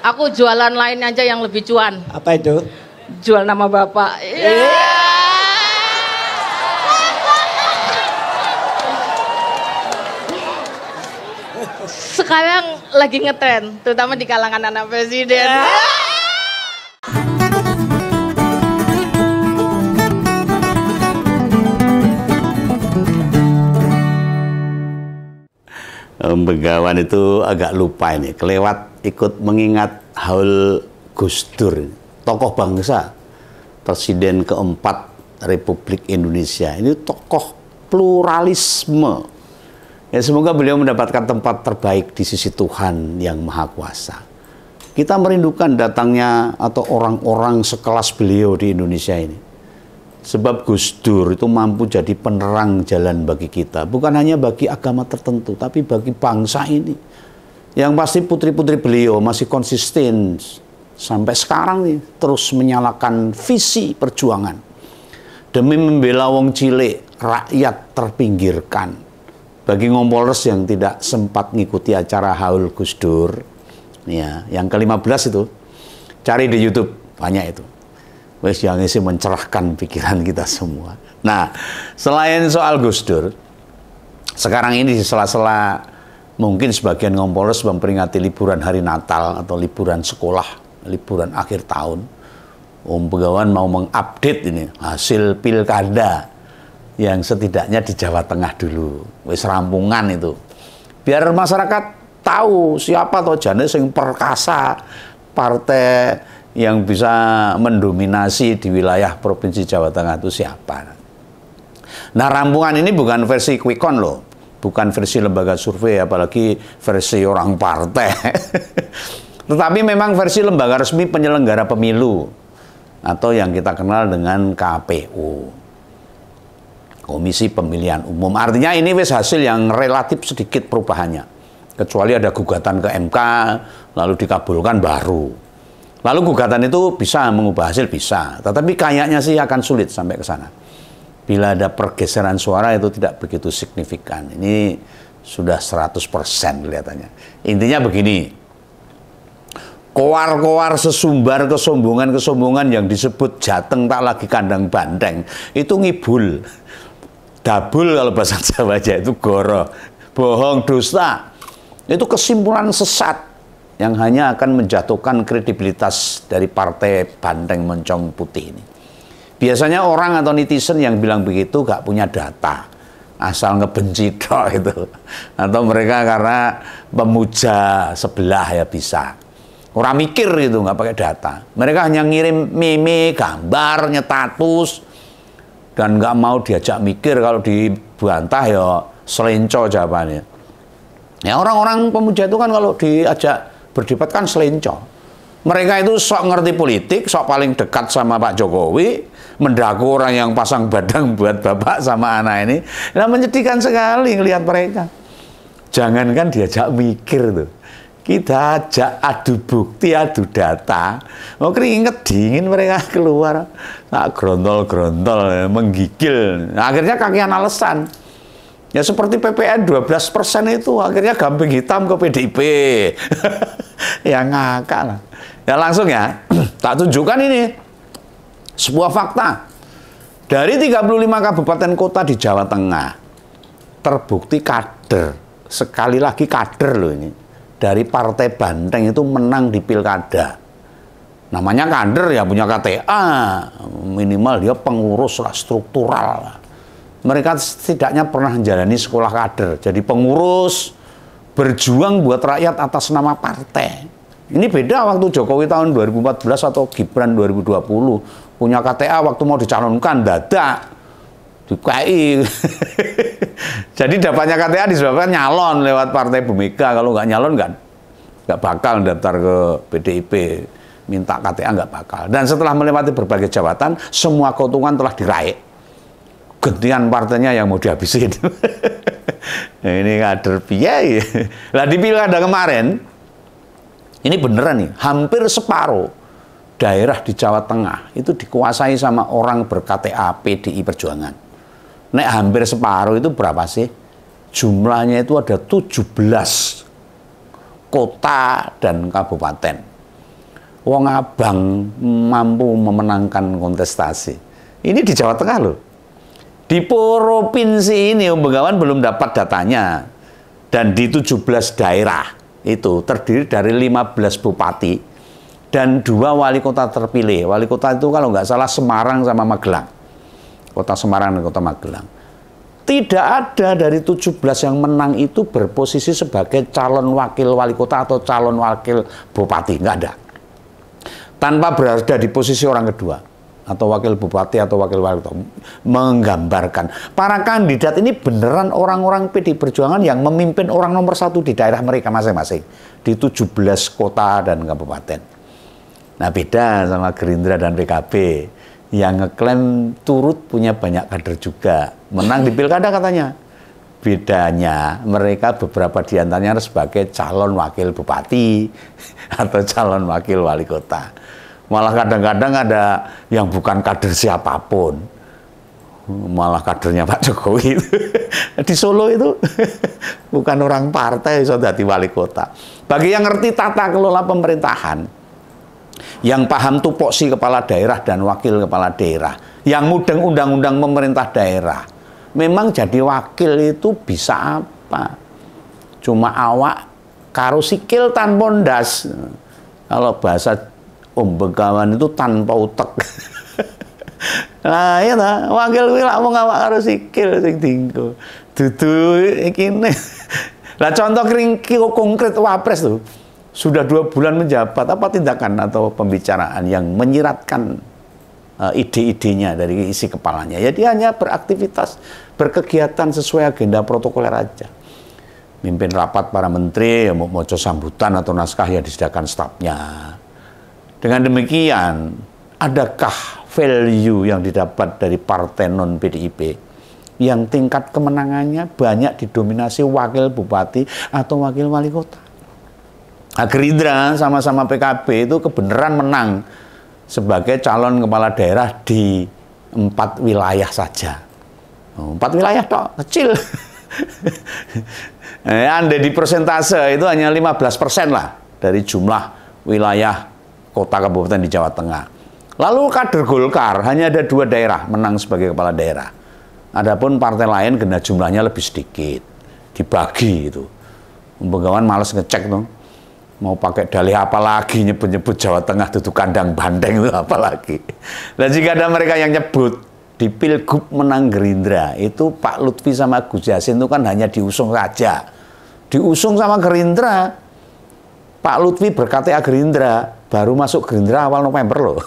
Aku jualan lain aja yang lebih cuan. Apa itu? Jual nama Bapak. Sekarang lagi ngetren, terutama di kalangan anak presiden. Begawan itu agak lupa ini, kelewat ikut mengingat haul Gus Dur, tokoh bangsa, Presiden keempat Republik Indonesia. Ini tokoh pluralisme. Ya, semoga beliau mendapatkan tempat terbaik di sisi Tuhan yang Maha Kuasa. Kita merindukan datangnya atau orang-orang sekelas beliau di Indonesia ini. Sebab Gus Dur itu mampu jadi penerang jalan bagi kita. Bukan hanya bagi agama tertentu, tapi bagi bangsa ini. Yang pasti putri-putri beliau masih konsisten sampai sekarang nih, terus menyalakan visi perjuangan. Demi membela wong cilik, rakyat terpinggirkan. Bagi ngompolers yang tidak sempat ngikuti acara haul Gus Dur, ya, yang ke-15 itu, cari di YouTube, banyak itu. Wes yang isi mencerahkan pikiran kita semua. Nah, selain soal Gus Dur, sekarang ini di sela-sela mungkin sebagian ngompolers memperingati liburan hari Natal atau liburan sekolah, liburan akhir tahun. Om Begawan mau mengupdate ini hasil pilkada yang setidaknya di Jawa Tengah dulu, wis rampungan itu, biar masyarakat tahu siapa toh jane sing perkasa, partai yang bisa mendominasi di wilayah Provinsi Jawa Tengah itu siapa. Nah, rampungan ini bukan versi quick count loh, bukan versi lembaga survei, apalagi versi orang partai, tetapi memang versi lembaga resmi penyelenggara pemilu atau yang kita kenal dengan KPU. Komisi Pemilihan Umum. Artinya ini wis hasil yang relatif sedikit perubahannya. Kecuali ada gugatan ke MK, lalu dikabulkan baru. Lalu gugatan itu bisa mengubah hasil, bisa. Tetapi kayaknya sih akan sulit sampai ke sana. Bila ada pergeseran suara itu tidak begitu signifikan. Ini sudah 100% kelihatannya. Intinya begini. Koar-koar sesumbar kesombongan-kesombongan yang disebut jateng tak lagi kandang banteng. Itu ngibul. Dabul kalau bahasa Jawa aja itu goro, bohong, dusta. Itu kesimpulan sesat yang hanya akan menjatuhkan kredibilitas dari partai banteng moncong putih ini. Biasanya orang atau netizen yang bilang begitu gak punya data, asal ngebenci tok itu. Atau mereka karena pemuja sebelah ya bisa. Orang mikir gitu, nggak pakai data. Mereka hanya ngirim meme, gambar, nyetatus, dan nggak mau diajak mikir. Kalau dibantah ya selenco jawabannya. Ya orang-orang pemuja itu kan kalau diajak berdebat kan selenco. Mereka itu sok ngerti politik, sok paling dekat sama Pak Jokowi, mendaku orang yang pasang badang buat bapak sama anak ini. Nah, menyedihkan sekali ngelihat mereka. Jangankan diajak mikir tuh. Kita ajak adu bukti, adu data, mau keringet dingin mereka keluar, nah, grontol-grontol, menggigil. Nah, akhirnya kakian alasan. Ya seperti PPN 12% itu, akhirnya gamping hitam ke PDIP. Ya ngakak lah. Ya langsung ya, tak tunjukkan ini. Sebuah fakta. Dari 35 kabupaten kota di Jawa Tengah, terbukti kader, sekali lagi kader loh ini. Dari partai banteng itu menang di pilkada. Namanya kader ya punya KTA, minimal dia pengurus lah, struktural lah. Mereka setidaknya pernah menjalani sekolah kader, jadi pengurus, berjuang buat rakyat atas nama partai. Ini beda waktu Jokowi tahun 2014 atau Gibran 2020, punya KTA waktu mau dicalonkan, dadak DKI. Jadi dapatnya KTA disebabkan nyalon lewat partai Bu Mega. Kalau nggak nyalon nggak bakal daftar ke PDIP, minta KTA nggak bakal. Dan setelah melewati berbagai jabatan, semua keuntungan telah diraih. Gantian partainya yang mau dihabisin. Ini kader piye. Lah di pilkada kemarin, ini beneran nih, hampir separuh daerah di Jawa Tengah itu dikuasai sama orang ber-KTA PDI Perjuangan. Nek hampir separuh itu berapa sih? Jumlahnya itu ada 17 kota dan kabupaten. Wong abang mampu memenangkan kontestasi. Ini di Jawa Tengah loh. Di provinsi ini Om Begawan belum dapat datanya. Dan di 17 daerah itu terdiri dari 15 bupati dan 2 wali kota terpilih. Wali kota itu kalau nggak salah Semarang sama Magelang. Kota Semarang dan Kota Magelang. Tidak ada dari 17 yang menang itu berposisi sebagai calon wakil wali kota atau calon wakil bupati. Nggak ada. Tanpa berada di posisi orang kedua. Atau wakil bupati atau wakil wali kota, menggambarkan para kandidat ini beneran orang-orang PD Perjuangan yang memimpin orang nomor 1 di daerah mereka masing-masing di 17 kota dan kabupaten. Nah, beda sama Gerindra dan PKB yang ngeklaim turut punya banyak kader juga, menang di pilkada katanya. Bedanya mereka beberapa diantaranya sebagai calon wakil bupati atau calon wakil wali kota. Malah kadang-kadang ada yang bukan kader siapapun. Malah kadernya Pak Jokowi itu. Di Solo itu bukan orang partai, sudah di wali kota. Bagi yang ngerti tata kelola pemerintahan, yang paham tupoksi kepala daerah dan wakil kepala daerah, yang mudeng undang-undang pemerintah daerah, memang jadi wakil itu bisa apa? Cuma awak karo sikil tanpa ndas. Kalau bahasa Om Begawan itu tanpa utek. Nah, ya ta, wakil kuwi lak mung awak karo sikil sing dinggo. Dudu iki. Lah contoh konkret Wapres tuh. Sudah 2 bulan menjabat, apa tindakan atau pembicaraan yang menyiratkan ide-idenya dari isi kepalanya? Ya dia hanya beraktivitas, berkegiatan sesuai agenda protokoler aja. Mimpin rapat para menteri, ya mau sambutan atau naskah yang disediakan stafnya. Dengan demikian, adakah value yang didapat dari partai non-PDIP yang tingkat kemenangannya banyak didominasi wakil bupati atau wakil wali kota? Nah, Gerindra sama-sama PKB itu kebenaran menang sebagai calon kepala daerah di 4 wilayah saja. 4 wilayah toh, kecil. Andai di persentase itu hanya 15% lah dari jumlah wilayah kota kabupaten di Jawa Tengah. Lalu kader Golkar hanya ada 2 daerah menang sebagai kepala daerah. Adapun partai lain kena jumlahnya lebih sedikit, dibagi itu. Begawan males ngecek tuh. Mau pakai dalih apa lagi nyebut-nyebut Jawa Tengah duduk kandang bandeng itu apa lagi. Dan jika ada mereka yang nyebut di Pilgub menang Gerindra, itu Pak Lutfi sama Gus Yassin itu kan hanya diusung saja. Diusung sama Gerindra. Pak Lutfi berKTA Gerindra, baru masuk Gerindra awal November loh.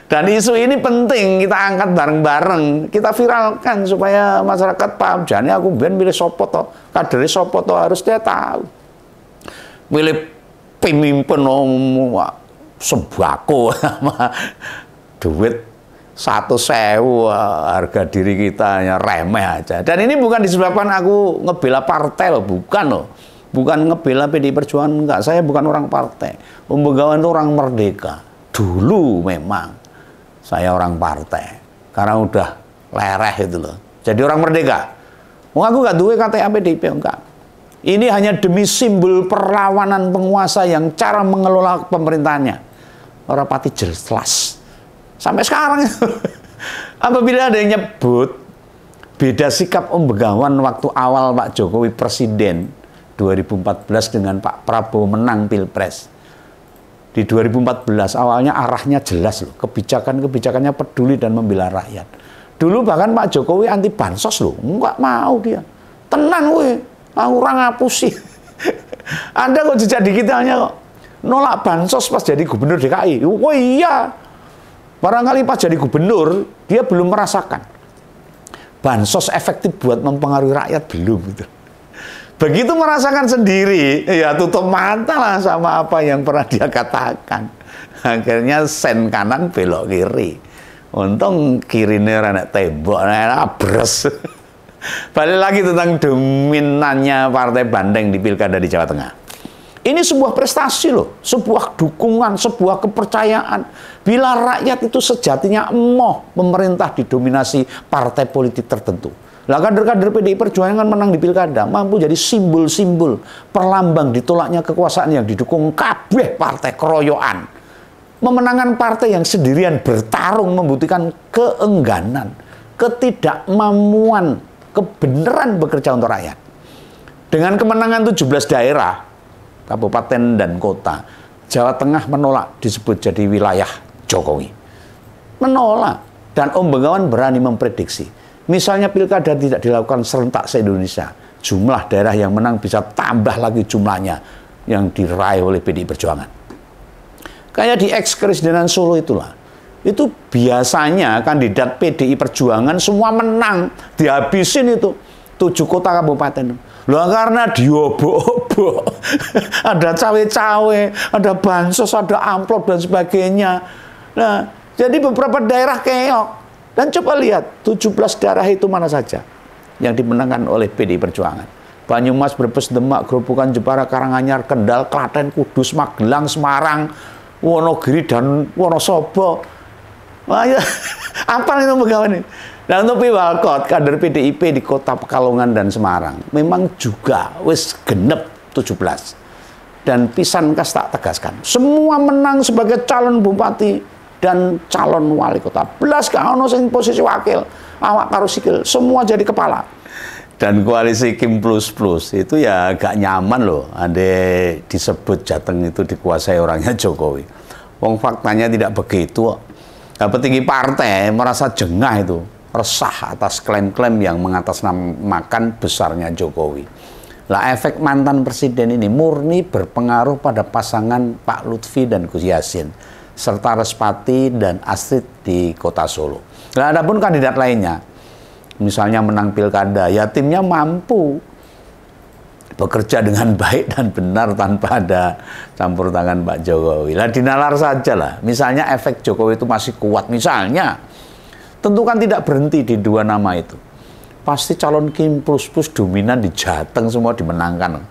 Dan isu ini penting kita angkat bareng-bareng, kita viralkan supaya masyarakat paham. Jane aku ben milih sopo to, kadere sopo to, harus dia tahu. Milih pemimpin sembako sama duit 100.000 harga diri kita hanya remeh aja. Dan ini bukan disebabkan aku ngebela partai loh, bukan loh. Bukan ngebela PDI Perjuangan, enggak. Saya bukan orang partai. Om Begawan itu orang merdeka. Dulu memang saya orang partai. Karena udah lereh itu loh. Jadi orang merdeka. Wong aku gak duwe KTA PDIP, enggak. Ini hanya demi simbol perlawanan penguasa yang cara mengelola pemerintahannya. Orang pati jelas. Sampai sekarang. Apabila ada yang nyebut beda sikap Om Begawan waktu awal Pak Jokowi presiden 2014 dengan Pak Prabowo menang Pilpres. Di 2014 awalnya arahnya jelas loh, kebijakannya peduli dan membela rakyat. Dulu bahkan Pak Jokowi anti bansos loh, enggak mau dia. Tenan weh, orang ngapusi. Anda kok jejak digitalnya kok nolak bansos pas jadi gubernur DKI. Oh iya, barangkali pas jadi gubernur dia belum merasakan bansos efektif buat mempengaruhi rakyat, belum gitu. Begitu merasakan sendiri, ya tutup mata lah sama apa yang pernah dia katakan. Akhirnya sen kanan belok kiri. Untung kirinya renek tembok, abres. Balik lagi tentang dominannya partai Bandeng di pilkada di Jawa Tengah. Ini sebuah prestasi loh, sebuah dukungan, sebuah kepercayaan. Bila rakyat itu sejatinya emoh pemerintah didominasi partai politik tertentu. Lah kader-kader PDI Perjuangan menang di pilkada, mampu jadi simbol-simbol perlambang ditolaknya kekuasaan yang didukung kabeh partai keroyokan. Memenangkan partai yang sendirian bertarung membuktikan keengganan, ketidakmampuan, kebenaran bekerja untuk rakyat. Dengan kemenangan 17 daerah, kabupaten dan kota, Jawa Tengah menolak disebut jadi wilayah Jokowi. Menolak. Dan Om Bengawan berani memprediksi. Misalnya pilkada tidak dilakukan serentak se-Indonesia, jumlah daerah yang menang bisa tambah lagi jumlahnya yang diraih oleh PDI Perjuangan. Kayak di ex-Keresdenan Solo itulah. Itu biasanya kandidat PDI Perjuangan semua menang, dihabisin itu 7 kota kabupaten. Loh karena diobok-obok, ada cawe-cawe, ada bansos, ada amplop dan sebagainya. Nah, jadi beberapa daerah keok. Dan coba lihat 17 daerah itu mana saja yang dimenangkan oleh PDI Perjuangan. Banyumas, Brebes, Demak, Grobogan, Jepara, Karanganyar, Kendal, Klaten, Kudus, Magelang, Semarang, Wonogiri dan Wonosobo. Wah, ya, apa itu pegawai ini? Nah untuk Piwalkot, kader PDIP di kota Pekalongan dan Semarang, memang juga wis genep 17. Dan pisan kas tak tegaskan, semua menang sebagai calon bupati dan calon wali kota. Belas gak ono sing posisi wakil, awak karo sikil, semua jadi kepala. Dan koalisi Kim Plus Plus itu ya agak nyaman loh, ande disebut Jateng itu dikuasai orangnya Jokowi. Wong faktanya tidak begitu. Nah, petinggi partai merasa jengah itu, resah atas klaim-klaim yang mengatasnamakan besarnya Jokowi. Lah efek mantan presiden ini murni berpengaruh pada pasangan Pak Lutfi dan Gus Yassin, serta Respati dan Astrid di kota Solo. Nah, adapun kandidat lainnya, misalnya menang pilkada, ya timnya mampu bekerja dengan baik dan benar tanpa ada campur tangan Pak Jokowi. Lah dinalar saja lah. Misalnya efek Jokowi itu masih kuat. Misalnya, tentu kan tidak berhenti di 2 nama itu. Pasti calon Kim Plus Plus dominan di Jateng semua dimenangkan.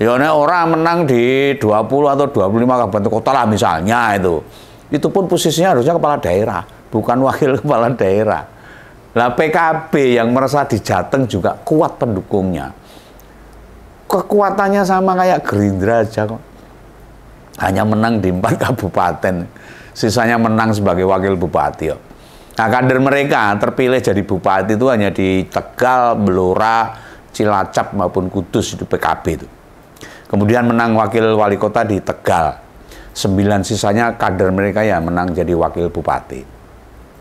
Ya orang menang di 20 atau 25 kabupaten kota lah misalnya itu. Itu pun posisinya harusnya kepala daerah, bukan wakil kepala daerah. Lah PKB yang merasa di Jateng juga kuat pendukungnya. Kekuatannya sama kayak Gerindra aja kok. Hanya menang di 4 kabupaten. Sisanya menang sebagai wakil bupati. Nah, kader mereka terpilih jadi bupati itu hanya di Tegal, Blora, Cilacap maupun Kudus, itu PKB itu. Kemudian menang wakil wali kota di Tegal. 9 sisanya kader mereka ya menang jadi wakil bupati.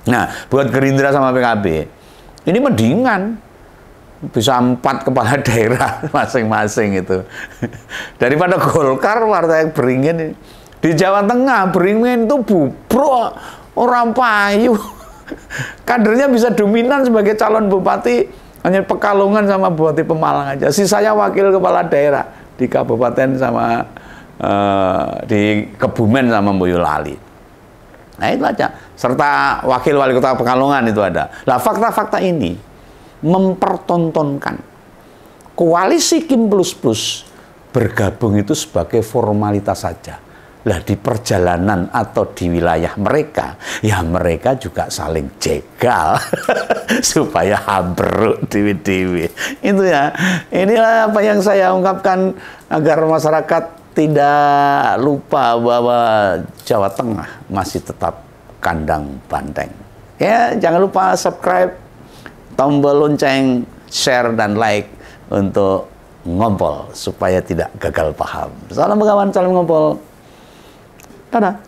Nah, buat Gerindra sama PKB, ini mendingan. Bisa 4 kepala daerah masing-masing itu. Daripada Golkar, partai beringin. Di Jawa Tengah, beringin itu bubrok, orang payu. Kadernya bisa dominan sebagai calon bupati, hanya Pekalongan sama Bupati Pemalang aja. Sisanya wakil kepala daerah di kabupaten sama di Kebumen sama Boyolali. Nah itu aja. Serta wakil wali kota Pekalongan itu ada. Nah fakta-fakta ini mempertontonkan koalisi Kim Plus Plus bergabung itu sebagai formalitas saja. Lah di perjalanan atau di wilayah mereka, ya mereka juga saling jegal supaya hambruk dewi-dewi. Itu ya. Inilah apa yang saya ungkapkan agar masyarakat tidak lupa bahwa Jawa Tengah masih tetap kandang banteng. Ya, jangan lupa subscribe, tombol lonceng, share, dan like untuk ngompol supaya tidak gagal paham. Salam Bengawan, salam ngompol. Dadah.